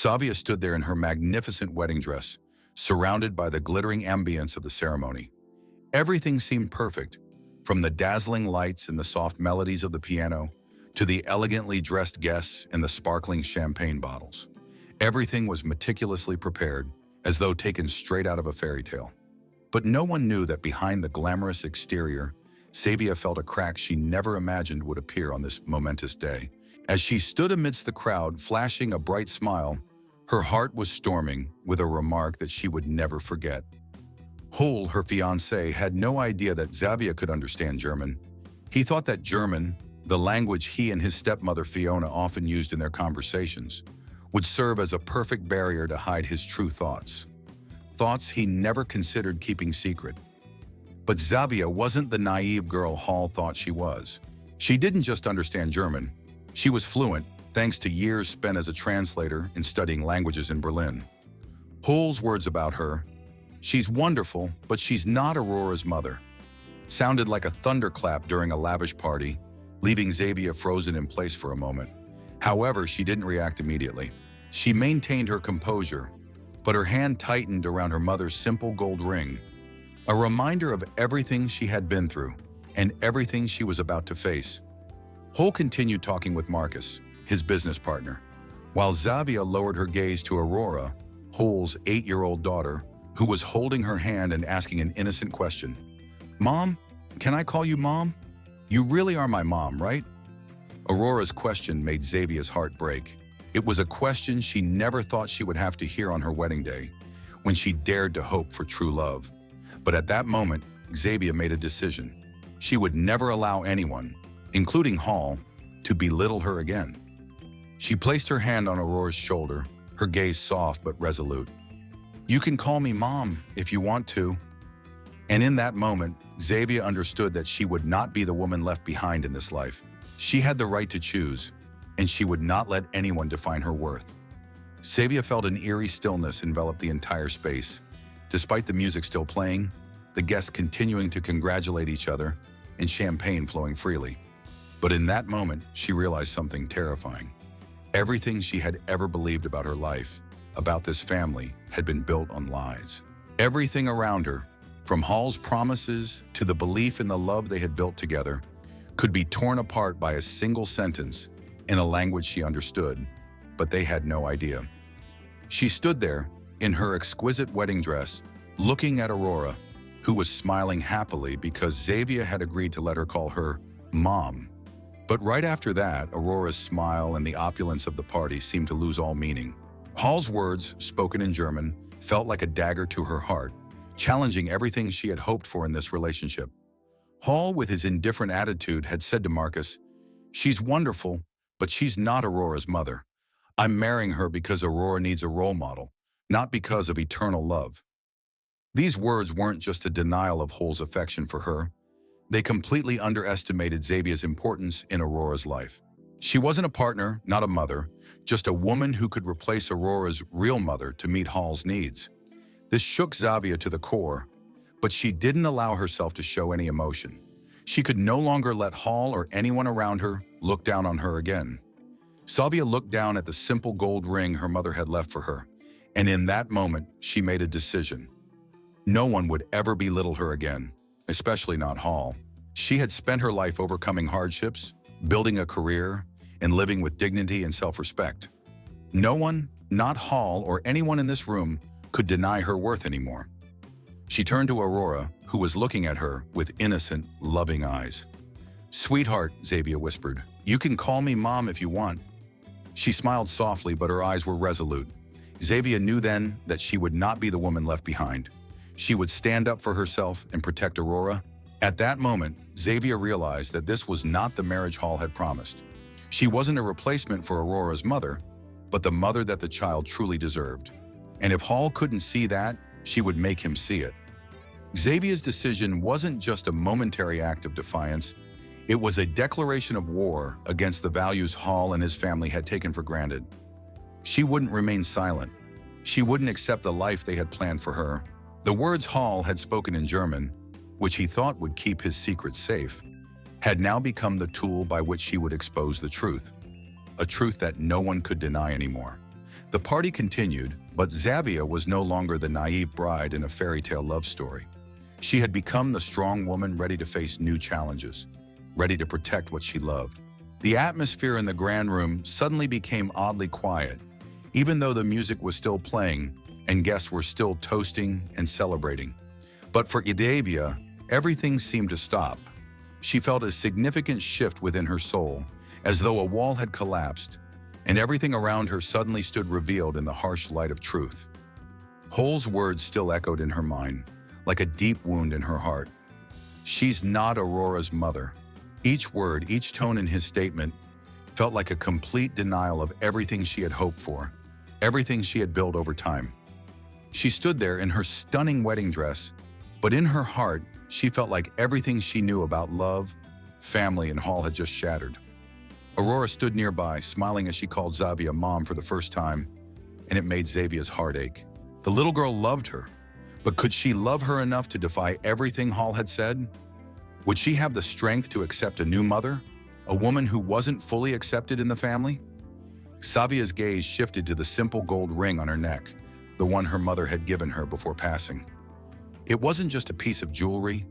Savia stood there in her magnificent wedding dress, surrounded by the glittering ambience of the ceremony. Everything seemed perfect, from the dazzling lights and the soft melodies of the piano to the elegantly dressed guests and the sparkling champagne bottles. Everything was meticulously prepared, as though taken straight out of a fairy tale. But no one knew that behind the glamorous exterior, Savia felt a crack she never imagined would appear on this momentous day. As she stood amidst the crowd, flashing a bright smile, her heart was storming with a remark that she would never forget. Hull, her fiancé, had no idea that Xavier could understand German. He thought that German, the language he and his stepmother Fiona often used in their conversations, would serve as a perfect barrier to hide his true thoughts. Thoughts he never considered keeping secret. But Xavier wasn't the naive girl Hull thought she was. She didn't just understand German. She was fluent, thanks to years spent as a translator and studying languages in Berlin. Hull's words about her, "She's wonderful, but she's not Aurora's mother," sounded like a thunderclap during a lavish party, leaving Xavier frozen in place for a moment. However, she didn't react immediately. She maintained her composure, but her hand tightened around her mother's simple gold ring, a reminder of everything she had been through and everything she was about to face. Hull continued talking with Marcus, his business partner, while Xavier lowered her gaze to Aurora, Hull's 8-year-old daughter, who was holding her hand and asking an innocent question. "Mom, can I call you Mom? You really are my mom, right?" Aurora's question made Xavier's heart break. It was a question she never thought she would have to hear on her wedding day, when she dared to hope for true love. But at that moment, Xavier made a decision. She would never allow anyone, including Hull, to belittle her again. She placed her hand on Aurora's shoulder, her gaze soft but resolute. "You can call me Mom if you want to." And in that moment, Xavier understood that she would not be the woman left behind in this life. She had the right to choose, and she would not let anyone define her worth. Xavier felt an eerie stillness envelop the entire space. Despite the music still playing, the guests continuing to congratulate each other, and champagne flowing freely. But in that moment, she realized something terrifying. Everything she had ever believed about her life, about this family, had been built on lies. Everything around her, from Hull's promises to the belief in the love they had built together, could be torn apart by a single sentence in a language she understood, but they had no idea. She stood there, in her exquisite wedding dress, looking at Aurora, who was smiling happily because Xavier had agreed to let her call her Mom. But right after that, Aurora's smile and the opulence of the party seemed to lose all meaning. Hull's words, spoken in German, felt like a dagger to her heart, challenging everything she had hoped for in this relationship. Hull, with his indifferent attitude, had said to Marcus, "She's wonderful, but she's not Aurora's mother. I'm marrying her because Aurora needs a role model, not because of eternal love." These words weren't just a denial of Hull's affection for her. They completely underestimated Xavier's importance in Aurora's life. She wasn't a partner, not a mother, just a woman who could replace Aurora's real mother to meet Hull's needs. This shook Xavier to the core, but she didn't allow herself to show any emotion. She could no longer let Hull or anyone around her look down on her again. Xavier looked down at the simple gold ring her mother had left for her, and in that moment, she made a decision. No one would ever belittle her again, especially not Hull. She had spent her life overcoming hardships, building a career, and living with dignity and self-respect. No one, not Hull or anyone in this room, could deny her worth anymore. She turned to Aurora, who was looking at her with innocent, loving eyes. "Sweetheart," Xavier whispered, "you can call me Mom if you want." She smiled softly, but her eyes were resolute. Xavier knew then that she would not be the woman left behind. She would stand up for herself and protect Aurora. At that moment, Xavier realized that this was not the marriage Hull had promised. She wasn't a replacement for Aurora's mother, but the mother that the child truly deserved. And if Hull couldn't see that, she would make him see it. Xavier's decision wasn't just a momentary act of defiance. It was a declaration of war against the values Hull and his family had taken for granted. She wouldn't remain silent. She wouldn't accept the life they had planned for her. The words Hull had spoken in German, which he thought would keep his secret safe, had now become the tool by which she would expose the truth, a truth that no one could deny anymore. The party continued, but Xavier was no longer the naive bride in a fairy tale love story. She had become the strong woman ready to face new challenges, ready to protect what she loved. The atmosphere in the grand room suddenly became oddly quiet, even though the music was still playing and guests were still toasting and celebrating. But for Xavier, everything seemed to stop. She felt a significant shift within her soul, as though a wall had collapsed, and everything around her suddenly stood revealed in the harsh light of truth. Hull's words still echoed in her mind, like a deep wound in her heart. She's not Aurora's mother. Each word, each tone in his statement felt like a complete denial of everything she had hoped for, everything she had built over time. She stood there in her stunning wedding dress, but in her heart, she felt like everything she knew about love, family, and Hull had just shattered. Aurora stood nearby, smiling as she called Xavier mom for the first time, and it made Xavier's heart ache. The little girl loved her, but could she love her enough to defy everything Hull had said? Would she have the strength to accept a new mother, a woman who wasn't fully accepted in the family? Xavier's gaze shifted to the simple gold ring on her neck, the one her mother had given her before passing. It wasn't just a piece of jewelry,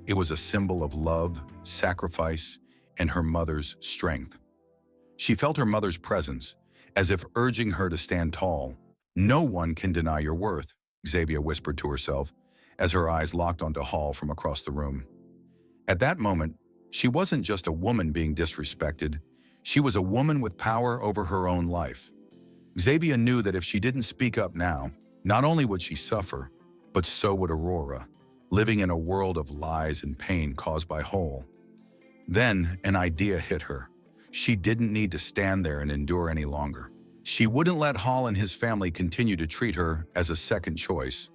it was a symbol of love, sacrifice, and her mother's strength. She felt her mother's presence, as if urging her to stand tall. "No one can deny your worth," Xavier whispered to herself, as her eyes locked onto Hull from across the room. At that moment, she wasn't just a woman being disrespected, she was a woman with power over her own life. Xavier knew that if she didn't speak up now, not only would she suffer, but so would Aurora, living in a world of lies and pain caused by Hull. Then an idea hit her. She didn't need to stand there and endure any longer. She wouldn't let Hull and his family continue to treat her as a second choice,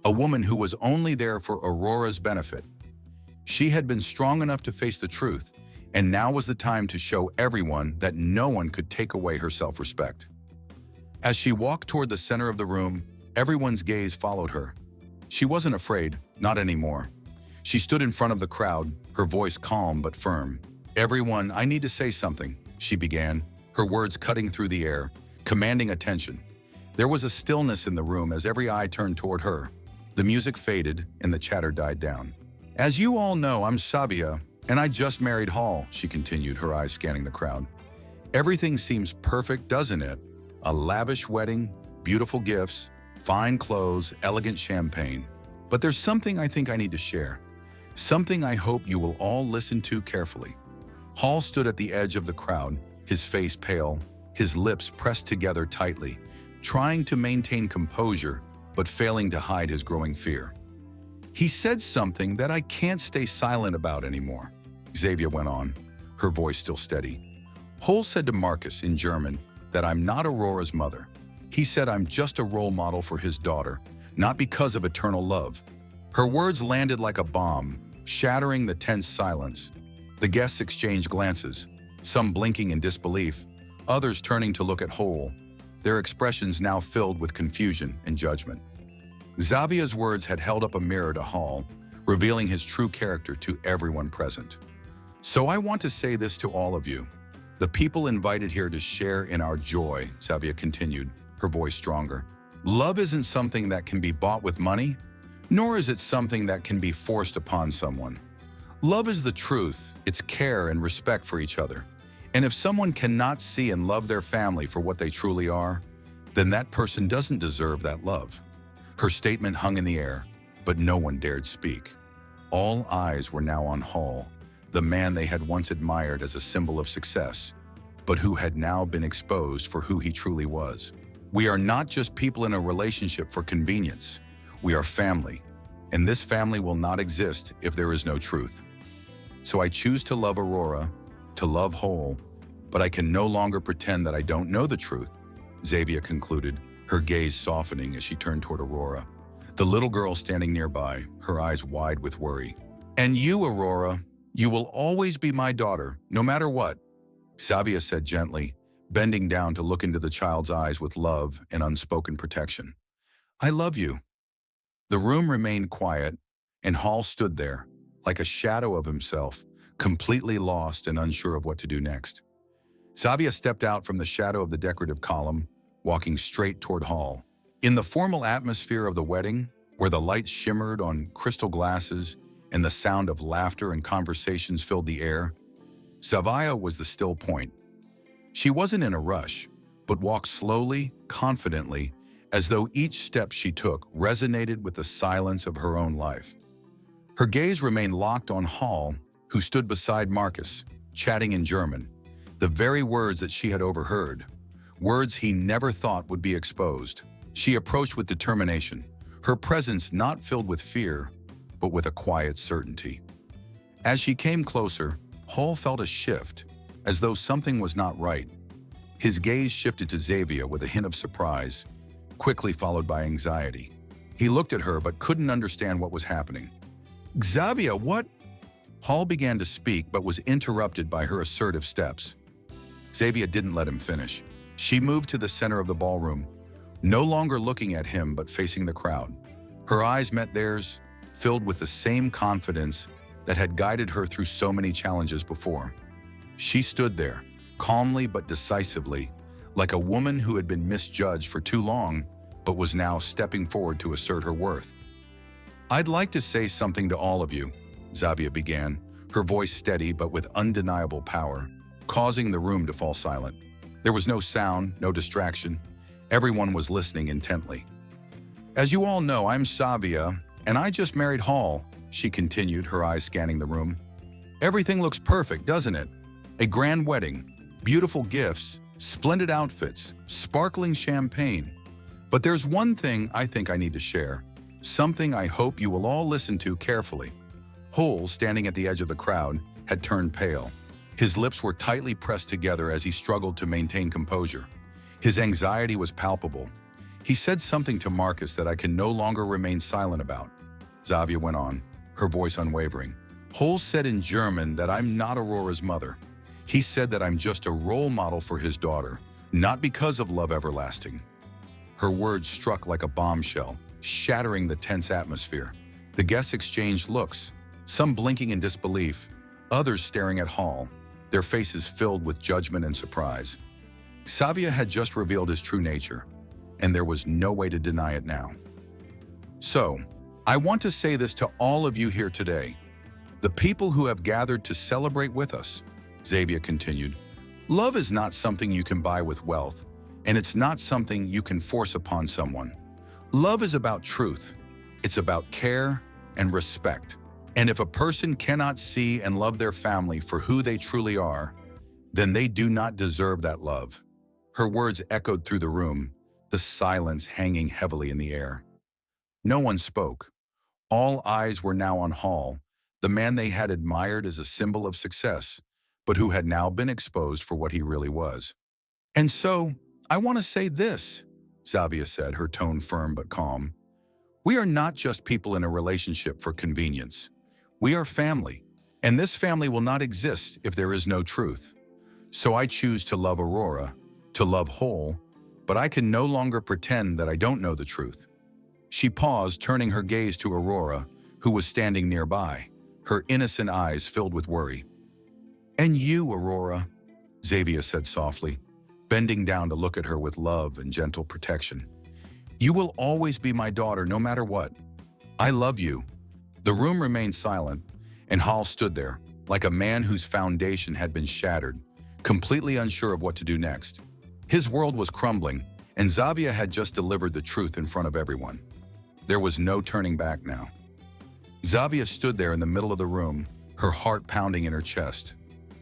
a woman who was only there for Aurora's benefit. She had been strong enough to face the truth, and now was the time to show everyone that no one could take away her self-respect. As she walked toward the center of the room, everyone's gaze followed her. She wasn't afraid, not anymore. She stood in front of the crowd, her voice calm but firm. "Everyone, I need to say something," she began, her words cutting through the air, commanding attention. There was a stillness in the room as every eye turned toward her. The music faded and the chatter died down. "As you all know, I'm Xavier, and I just married Hull," she continued, her eyes scanning the crowd. "Everything seems perfect, doesn't it? A lavish wedding, beautiful gifts, fine clothes, elegant champagne. But there's something I think I need to share. Something I hope you will all listen to carefully." Hull stood at the edge of the crowd, his face pale, his lips pressed together tightly, trying to maintain composure, but failing to hide his growing fear. "He said something that I can't stay silent about anymore," Xavier went on, her voice still steady. "Hull said to Marcus in German that I'm not Aurora's mother. He said I'm just a role model for his daughter, not because of eternal love." Her words landed like a bomb, shattering the tense silence. The guests exchanged glances, some blinking in disbelief, others turning to look at Hull, their expressions now filled with confusion and judgment. Xavier's words had held up a mirror to Hull, revealing his true character to everyone present. "So I want to say this to all of you, the people invited here to share in our joy," Xavier continued, her voice stronger. "Love isn't something that can be bought with money, nor is it something that can be forced upon someone. Love is the truth, it's care and respect for each other. And if someone cannot see and love their family for what they truly are, then that person doesn't deserve that love." Her statement hung in the air, but no one dared speak. All eyes were now on Hull, the man they had once admired as a symbol of success, but who had now been exposed for who he truly was. "We are not just people in a relationship for convenience. We are family, and this family will not exist if there is no truth. So I choose to love Aurora, to love Hull, but I can no longer pretend that I don't know the truth," Xavier concluded, her gaze softening as she turned toward Aurora, the little girl standing nearby, her eyes wide with worry. "And you, Aurora, you will always be my daughter, no matter what," Xavier said gently, bending down to look into the child's eyes with love and unspoken protection. "I love you." The room remained quiet, and Hull stood there, like a shadow of himself, completely lost and unsure of what to do next. Xavier stepped out from the shadow of the decorative column, walking straight toward Hall. In the formal atmosphere of the wedding, where the lights shimmered on crystal glasses and the sound of laughter and conversations filled the air, Zavia was the still point. She wasn't in a rush, but walked slowly, confidently, as though each step she took resonated with the silence of her own life. Her gaze remained locked on Hall, who stood beside Marcus, chatting in German, the very words that she had overheard, words he never thought would be exposed. She approached with determination, her presence not filled with fear, but with a quiet certainty. As she came closer, Hall felt a shift, as though something was not right. His gaze shifted to Xavier with a hint of surprise, quickly followed by anxiety. He looked at her but couldn't understand what was happening. "Xavier, what?" Hall began to speak but was interrupted by her assertive steps. Xavier didn't let him finish. She moved to the center of the ballroom, no longer looking at him but facing the crowd. Her eyes met theirs, filled with the same confidence that had guided her through so many challenges before. She stood there, calmly but decisively, like a woman who had been misjudged for too long but was now stepping forward to assert her worth. "I'd like to say something to all of you," Xavier began, her voice steady but with undeniable power, causing the room to fall silent. There was no sound, no distraction. Everyone was listening intently. "As you all know, I'm Xavier, and I just married Hall," she continued, her eyes scanning the room. "Everything looks perfect, doesn't it? A grand wedding, beautiful gifts, splendid outfits, sparkling champagne. But there's one thing I think I need to share, something I hope you will all listen to carefully." Hall, standing at the edge of the crowd, had turned pale. His lips were tightly pressed together as he struggled to maintain composure. His anxiety was palpable. "He said something to Marcus that I can no longer remain silent about," Xavier went on, her voice unwavering. "Hall said in German that I'm not Aurora's mother. He said that I'm just a role model for his daughter, not because of love everlasting." Her words struck like a bombshell, shattering the tense atmosphere. The guests exchanged looks, some blinking in disbelief, others staring at Hall, their faces filled with judgment and surprise. Xavier had just revealed his true nature, and there was no way to deny it now. "So, I want to say this to all of you here today, the people who have gathered to celebrate with us," Xavier continued. "Love is not something you can buy with wealth, and it's not something you can force upon someone. Love is about truth. It's about care and respect. And if a person cannot see and love their family for who they truly are, then they do not deserve that love." Her words echoed through the room, the silence hanging heavily in the air. No one spoke. All eyes were now on Hall, the man they had admired as a symbol of success, but who had now been exposed for what he really was. "And so, I want to say this," Xavier said, her tone firm but calm. "We are not just people in a relationship for convenience. We are family, and this family will not exist if there is no truth. So I choose to love Aurora, to love Hall, but I can no longer pretend that I don't know the truth." She paused, turning her gaze to Aurora, who was standing nearby, her innocent eyes filled with worry. "And you, Aurora," Xavier said softly, bending down to look at her with love and gentle protection. "You will always be my daughter no matter what. I love you." The room remained silent, and Hall stood there, like a man whose foundation had been shattered, completely unsure of what to do next. His world was crumbling, and Xavier had just delivered the truth in front of everyone. There was no turning back now. Xavier stood there in the middle of the room, her heart pounding in her chest.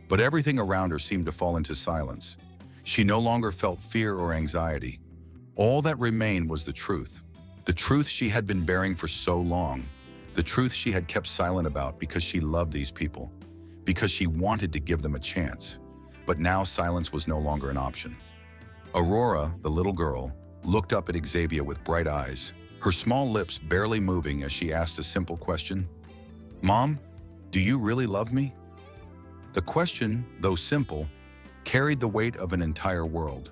But everything around her seemed to fall into silence. She no longer felt fear or anxiety. All that remained was the truth she had been bearing for so long, the truth she had kept silent about because she loved these people, because she wanted to give them a chance. But now silence was no longer an option. Aurora, the little girl, looked up at Xavier with bright eyes, her small lips barely moving as she asked a simple question. "Mom, do you really love me?" The question, though simple, carried the weight of an entire world.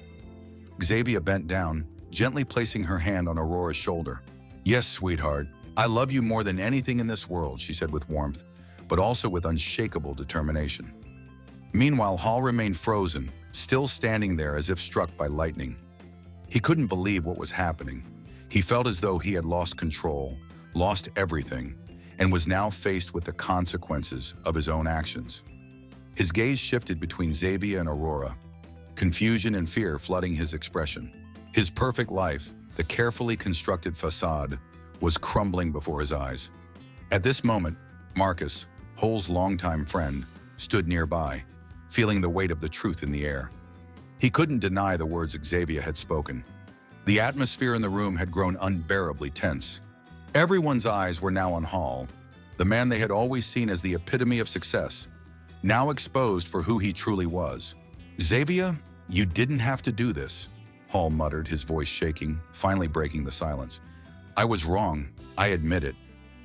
Xavier bent down, gently placing her hand on Aurora's shoulder. "Yes, sweetheart, I love you more than anything in this world," she said with warmth, but also with unshakable determination. Meanwhile, Hall remained frozen, still standing there as if struck by lightning. He couldn't believe what was happening. He felt as though he had lost control, lost everything, and was now faced with the consequences of his own actions. His gaze shifted between Xavier and Aurora, confusion and fear flooding his expression. His perfect life, the carefully constructed facade, was crumbling before his eyes. At this moment, Marcus, Hull's longtime friend, stood nearby, feeling the weight of the truth in the air. He couldn't deny the words Xavier had spoken. The atmosphere in the room had grown unbearably tense. Everyone's eyes were now on Hull, the man they had always seen as the epitome of success, now exposed for who he truly was. "Xavier, you didn't have to do this," Hull muttered, his voice shaking, finally breaking the silence. "I was wrong, I admit it,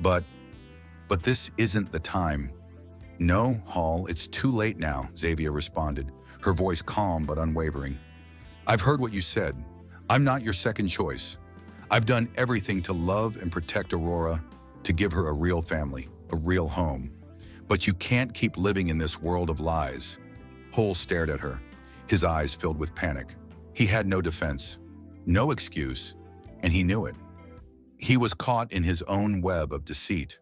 but this isn't the time." "No, Hull, it's too late now," Xavier responded, her voice calm but unwavering. "I've heard what you said. I'm not your second choice. I've done everything to love and protect Aurora, to give her a real family, a real home. But you can't keep living in this world of lies." Hull stared at her, his eyes filled with panic. He had no defense, no excuse, and he knew it. He was caught in his own web of deceit.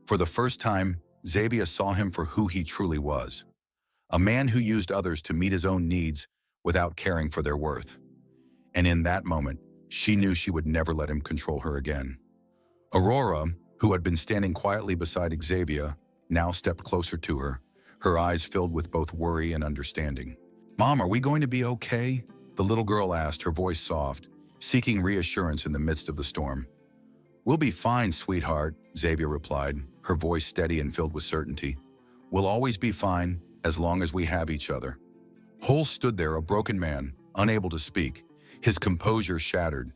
For the first time, Xavier saw him for who he truly was, a man who used others to meet his own needs without caring for their worth. And in that moment, she knew she would never let him control her again. Aurora, who had been standing quietly beside Xavier, now stepped closer to her, her eyes filled with both worry and understanding. "Mom, are we going to be okay?" the little girl asked, her voice soft, seeking reassurance in the midst of the storm. "We'll be fine, sweetheart," Xavier replied, her voice steady and filled with certainty. "We'll always be fine, as long as we have each other." Hull stood there, a broken man, unable to speak, his composure shattered.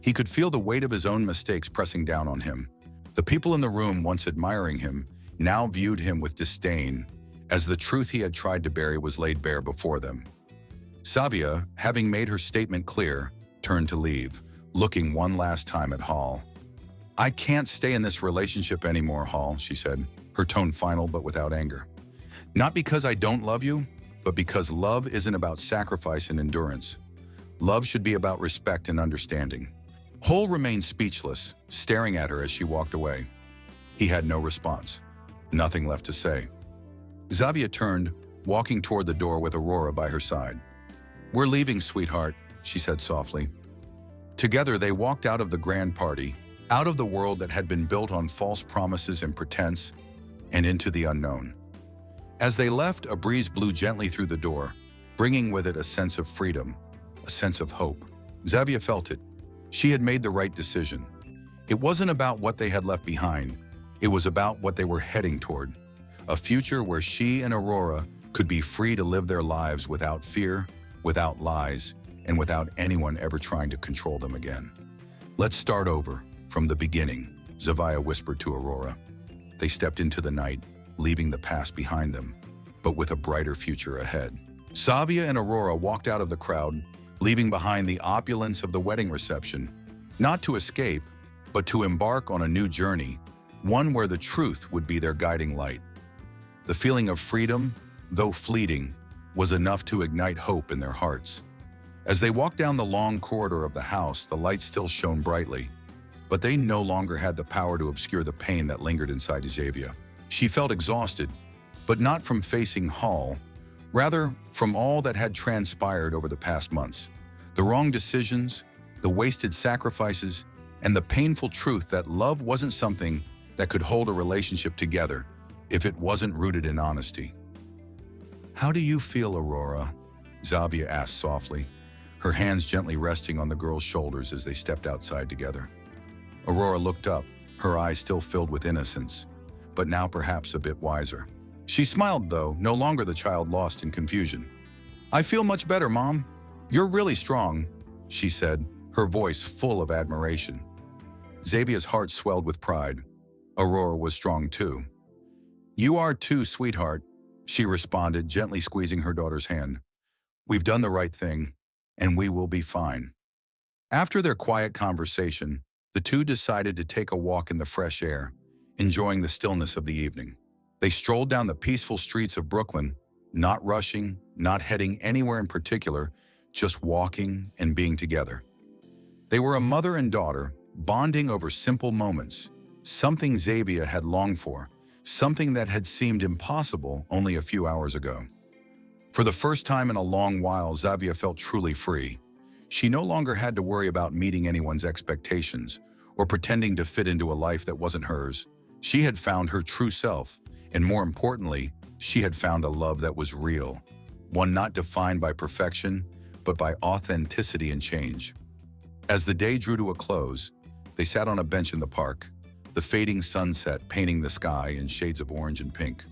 He could feel the weight of his own mistakes pressing down on him. The people in the room, once admiring him, now viewed him with disdain, as the truth he had tried to bury was laid bare before them. Xavier, having made her statement clear, turned to leave, looking one last time at Hull. "I can't stay in this relationship anymore, Hull," she said, her tone final but without anger. "Not because I don't love you, but because love isn't about sacrifice and endurance. Love should be about respect and understanding." Hull remained speechless, staring at her as she walked away. He had no response, nothing left to say. Xavier turned, walking toward the door with Aurora by her side. "We're leaving, sweetheart," she said softly. Together they walked out of the grand party, out of the world that had been built on false promises and pretense, and into the unknown. As they left, a breeze blew gently through the door, bringing with it a sense of freedom, a sense of hope. Xavier felt it. She had made the right decision. It wasn't about what they had left behind. It was about what they were heading toward, a future where she and Aurora could be free to live their lives without fear, without lies, and without anyone ever trying to control them again. "Let's start over, from the beginning," Xavier whispered to Aurora. They stepped into the night, leaving the past behind them, but with a brighter future ahead. Xavier and Aurora walked out of the crowd, leaving behind the opulence of the wedding reception, not to escape, but to embark on a new journey, one where the truth would be their guiding light. The feeling of freedom, though fleeting, was enough to ignite hope in their hearts. As they walked down the long corridor of the house, the light still shone brightly, but they no longer had the power to obscure the pain that lingered inside Xavier. She felt exhausted, but not from facing Hull, rather from all that had transpired over the past months. The wrong decisions, the wasted sacrifices, and the painful truth that love wasn't something that could hold a relationship together if it wasn't rooted in honesty. "How do you feel, Aurora?" Xavier asked softly, her hands gently resting on the girl's shoulders as they stepped outside together. Aurora looked up, her eyes still filled with innocence, but now perhaps a bit wiser. She smiled, though, no longer the child lost in confusion. "I feel much better, Mom. You're really strong," she said, her voice full of admiration. Xavier's heart swelled with pride. Aurora was strong too. "You are too, sweetheart," she responded, gently squeezing her daughter's hand. "We've done the right thing, and we will be fine." After their quiet conversation, the two decided to take a walk in the fresh air, enjoying the stillness of the evening. They strolled down the peaceful streets of Brooklyn, not rushing, not heading anywhere in particular, just walking and being together. They were a mother and daughter, bonding over simple moments, something Xavier had longed for, something that had seemed impossible only a few hours ago. For the first time in a long while, Xavier felt truly free. She no longer had to worry about meeting anyone's expectations or pretending to fit into a life that wasn't hers. She had found her true self, and more importantly, she had found a love that was real, one not defined by perfection, but by authenticity and change. As the day drew to a close, they sat on a bench in the park, the fading sunset painting the sky in shades of orange and pink.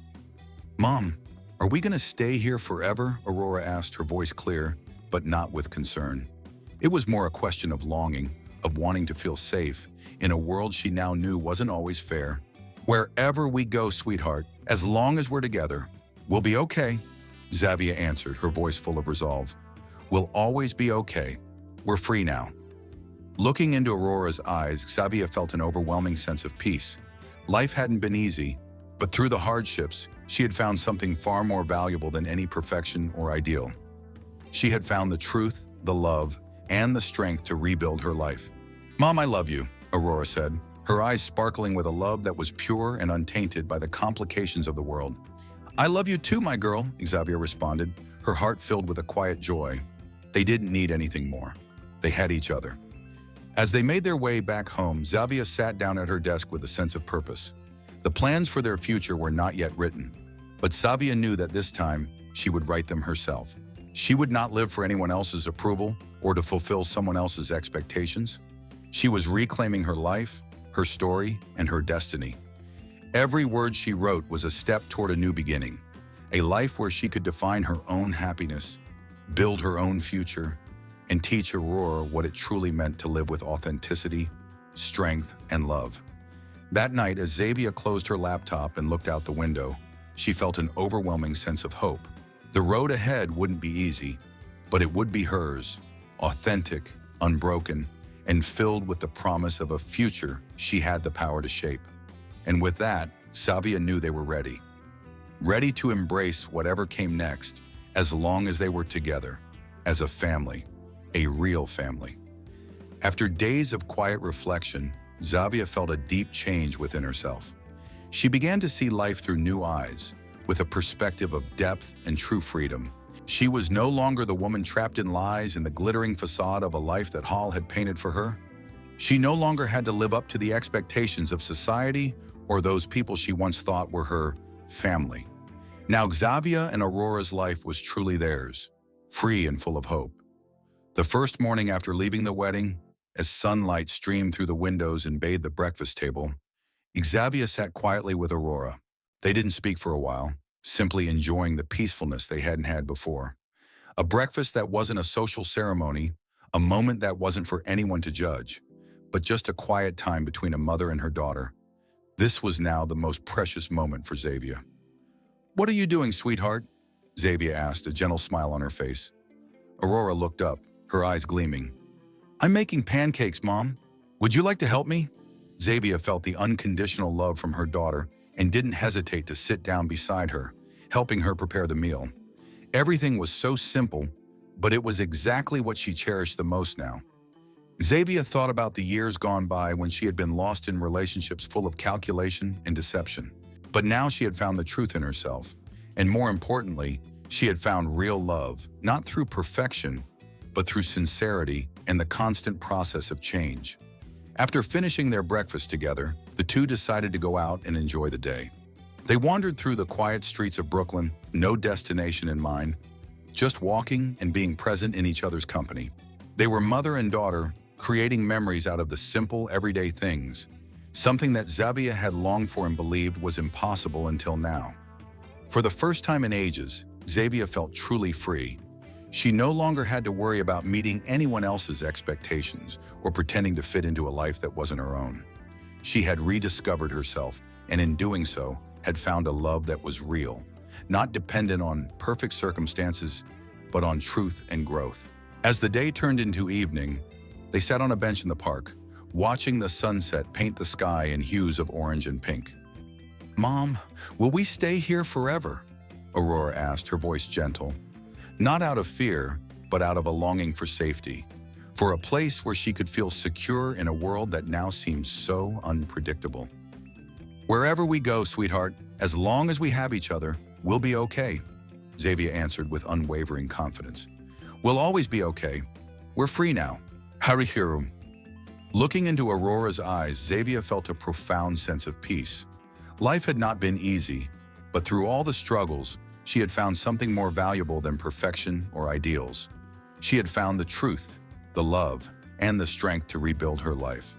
"Mom, are we going to stay here forever?" Aurora asked, her voice clear, but not with concern. It was more a question of longing, of wanting to feel safe, in a world she now knew wasn't always fair. "Wherever we go, sweetheart, as long as we're together, we'll be okay," Xavier answered, her voice full of resolve. "We'll always be okay. We're free now." Looking into Aurora's eyes, Xavier felt an overwhelming sense of peace. Life hadn't been easy, but through the hardships, she had found something far more valuable than any perfection or ideal. She had found the truth, the love, and the strength to rebuild her life. "Mom, I love you," Aurora said, her eyes sparkling with a love that was pure and untainted by the complications of the world. "I love you too, my girl," Xavier responded, her heart filled with a quiet joy. They didn't need anything more. They had each other. As they made their way back home, Xavier sat down at her desk with a sense of purpose. The plans for their future were not yet written, but Xavier knew that this time she would write them herself. She would not live for anyone else's approval or to fulfill someone else's expectations. She was reclaiming her life, her story, and her destiny. Every word she wrote was a step toward a new beginning, a life where she could define her own happiness, build her own future, and teach Aurora what it truly meant to live with authenticity, strength, and love. That night, as Xavier closed her laptop and looked out the window, she felt an overwhelming sense of hope. The road ahead wouldn't be easy, but it would be hers, authentic, unbroken, and filled with the promise of a future she had the power to shape. And with that, Xavier knew they were ready. Ready to embrace whatever came next, as long as they were together, as a family. A real family. After days of quiet reflection, Xavier felt a deep change within herself. She began to see life through new eyes, with a perspective of depth and true freedom. She was no longer the woman trapped in lies and the glittering facade of a life that Hall had painted for her. She no longer had to live up to the expectations of society or those people she once thought were her family. Now Xavier and Aurora's life was truly theirs, free and full of hope. The first morning after leaving the wedding, as sunlight streamed through the windows and bathed the breakfast table, Xavier sat quietly with Aurora. They didn't speak for a while, simply enjoying the peacefulness they hadn't had before. A breakfast that wasn't a social ceremony, a moment that wasn't for anyone to judge, but just a quiet time between a mother and her daughter. This was now the most precious moment for Xavier. "What are you doing, sweetheart?" Xavier asked, a gentle smile on her face. Aurora looked up, her eyes gleaming. "I'm making pancakes, Mom. Would you like to help me?" Xavier felt the unconditional love from her daughter and didn't hesitate to sit down beside her, helping her prepare the meal. Everything was so simple, but it was exactly what she cherished the most now. Xavier thought about the years gone by when she had been lost in relationships full of calculation and deception. But now she had found the truth in herself, and more importantly, she had found real love, not through perfection, but through sincerity and the constant process of change. After finishing their breakfast together, the two decided to go out and enjoy the day. They wandered through the quiet streets of Brooklyn, no destination in mind, just walking and being present in each other's company. They were mother and daughter, creating memories out of the simple, everyday things, something that Xavier had longed for and believed was impossible until now. For the first time in ages, Xavier felt truly free. She no longer had to worry about meeting anyone else's expectations or pretending to fit into a life that wasn't her own. She had rediscovered herself, and in doing so, had found a love that was real, not dependent on perfect circumstances, but on truth and growth. As the day turned into evening, they sat on a bench in the park, watching the sunset paint the sky in hues of orange and pink. "Mom, will we stay here forever?" Aurora asked, her voice gentle. Not out of fear, but out of a longing for safety, for a place where she could feel secure in a world that now seemed so unpredictable. "Wherever we go, sweetheart, as long as we have each other, we'll be okay," Xavier answered with unwavering confidence. "We'll always be okay. We're free now." Harihiru. Looking into Aurora's eyes, Xavier felt a profound sense of peace. Life had not been easy, but through all the struggles, she had found something more valuable than perfection or ideals. She had found the truth, the love, and the strength to rebuild her life.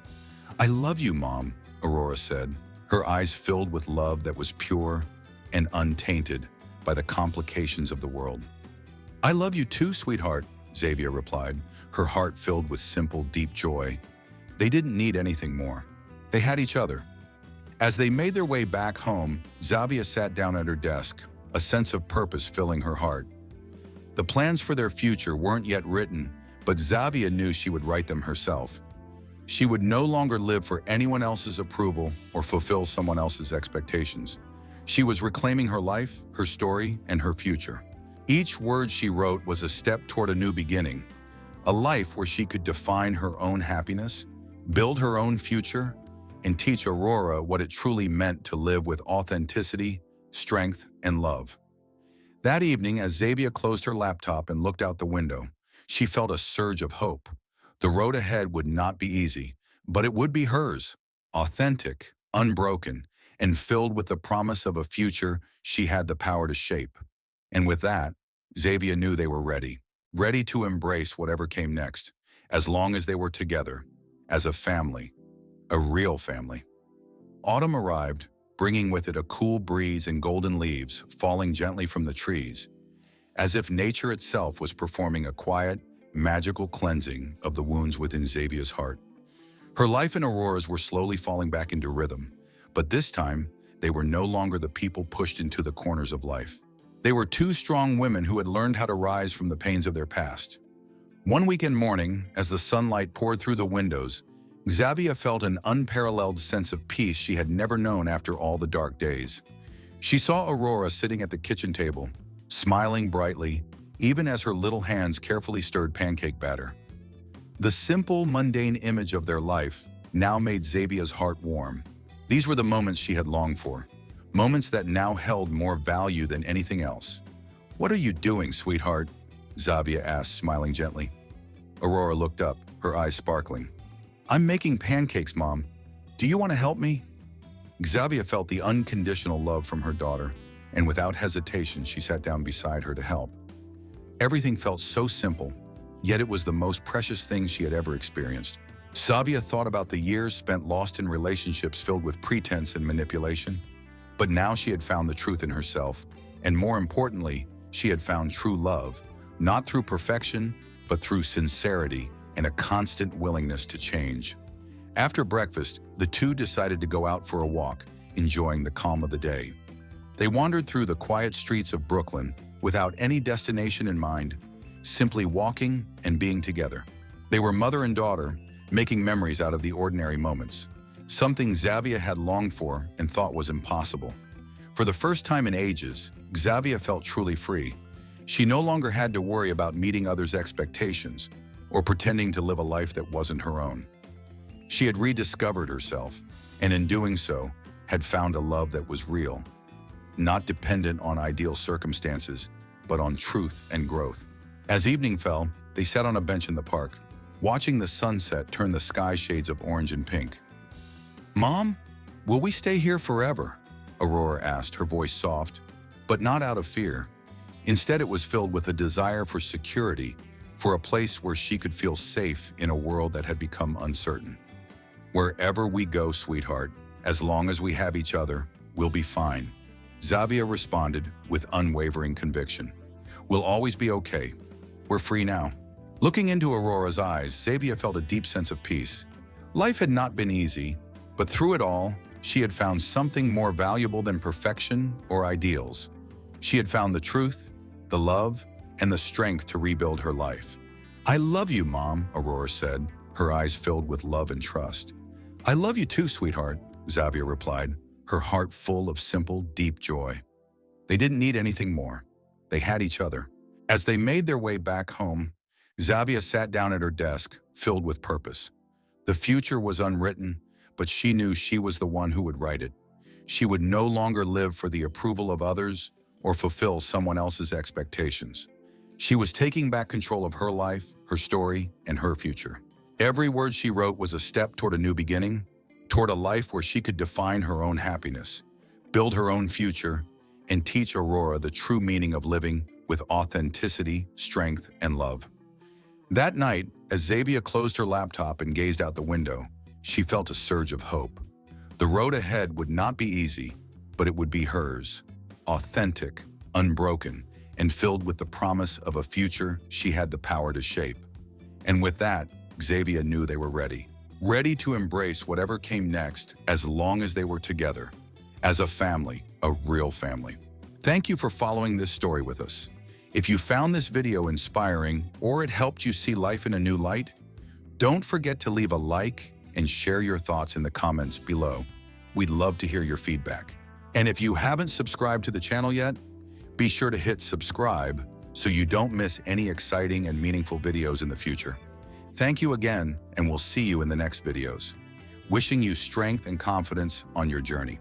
"I love you, Mom," Aurora said, her eyes filled with love that was pure and untainted by the complications of the world. "I love you too, sweetheart," Xavier replied, her heart filled with simple, deep joy. They didn't need anything more. They had each other. As they made their way back home, Xavier sat down at her desk, a sense of purpose filling her heart. The plans for their future weren't yet written, but Xavier knew she would write them herself. She would no longer live for anyone else's approval or fulfill someone else's expectations. She was reclaiming her life, her story, and her future. Each word she wrote was a step toward a new beginning, a life where she could define her own happiness, build her own future, and teach Aurora what it truly meant to live with authenticity, strength, and love. That evening, as Xavier closed her laptop and looked out the window, she felt a surge of hope. The road ahead would not be easy, but it would be hers, authentic, unbroken, and filled with the promise of a future she had the power to shape. And with that, Xavier knew they were ready to embrace whatever came next, as long as they were together, as a family, a real family. Autumn arrived, bringing with it a cool breeze and golden leaves falling gently from the trees, as if nature itself was performing a quiet, magical cleansing of the wounds within Xavier's heart. Her life and Aurora's were slowly falling back into rhythm, but this time, they were no longer the people pushed into the corners of life. They were two strong women who had learned how to rise from the pains of their past. One weekend morning, as the sunlight poured through the windows, Xavier felt an unparalleled sense of peace she had never known after all the dark days. She saw Aurora sitting at the kitchen table, smiling brightly, even as her little hands carefully stirred pancake batter. The simple, mundane image of their life now made Xavier's heart warm. These were the moments she had longed for, moments that now held more value than anything else. "What are you doing, sweetheart?" Xavier asked, smiling gently. Aurora looked up, her eyes sparkling. "I'm making pancakes, Mom. Do you want to help me?" Xavier felt the unconditional love from her daughter, and without hesitation, she sat down beside her to help. Everything felt so simple, yet it was the most precious thing she had ever experienced. Xavier thought about the years spent lost in relationships filled with pretense and manipulation. But now she had found the truth in herself, and more importantly, she had found true love, not through perfection, but through sincerity and a constant willingness to change. After breakfast, the two decided to go out for a walk, enjoying the calm of the day. They wandered through the quiet streets of Brooklyn without any destination in mind, simply walking and being together. They were mother and daughter, making memories out of the ordinary moments, something Xavier had longed for and thought was impossible. For the first time in ages, Xavier felt truly free. She no longer had to worry about meeting others' expectations or pretending to live a life that wasn't her own. She had rediscovered herself, and in doing so, had found a love that was real, not dependent on ideal circumstances, but on truth and growth. As evening fell, they sat on a bench in the park, watching the sunset turn the sky shades of orange and pink. "Mom, will we stay here forever?" Aurora asked, her voice soft, but not out of fear. Instead, it was filled with a desire for security, for a place where she could feel safe in a world that had become uncertain. "Wherever we go, sweetheart, as long as we have each other, we'll be fine," Xavier responded with unwavering conviction. "We'll always be okay. We're free now." Looking into Aurora's eyes, Xavier felt a deep sense of peace. Life had not been easy, but through it all, she had found something more valuable than perfection or ideals. She had found the truth, the love, and the strength to rebuild her life. "I love you, Mom," Aurora said, her eyes filled with love and trust. "I love you too, sweetheart," Xavier replied, her heart full of simple, deep joy. They didn't need anything more. They had each other. As they made their way back home, Xavier sat down at her desk, filled with purpose. The future was unwritten, but she knew she was the one who would write it. She would no longer live for the approval of others or fulfill someone else's expectations. She was taking back control of her life, her story, and her future. Every word she wrote was a step toward a new beginning, toward a life where she could define her own happiness, build her own future, and teach Aurora the true meaning of living with authenticity, strength, and love. That night, as Xavier closed her laptop and gazed out the window, she felt a surge of hope. The road ahead would not be easy, but it would be hers, authentic, unbroken, and filled with the promise of a future she had the power to shape. And with that, Xavier knew they were ready to embrace whatever came next as long as they were together, as a family, a real family. Thank you for following this story with us. If you found this video inspiring or it helped you see life in a new light, don't forget to leave a like and share your thoughts in the comments below. We'd love to hear your feedback. And if you haven't subscribed to the channel yet, be sure to hit subscribe so you don't miss any exciting and meaningful videos in the future. Thank you again, and we'll see you in the next videos. Wishing you strength and confidence on your journey.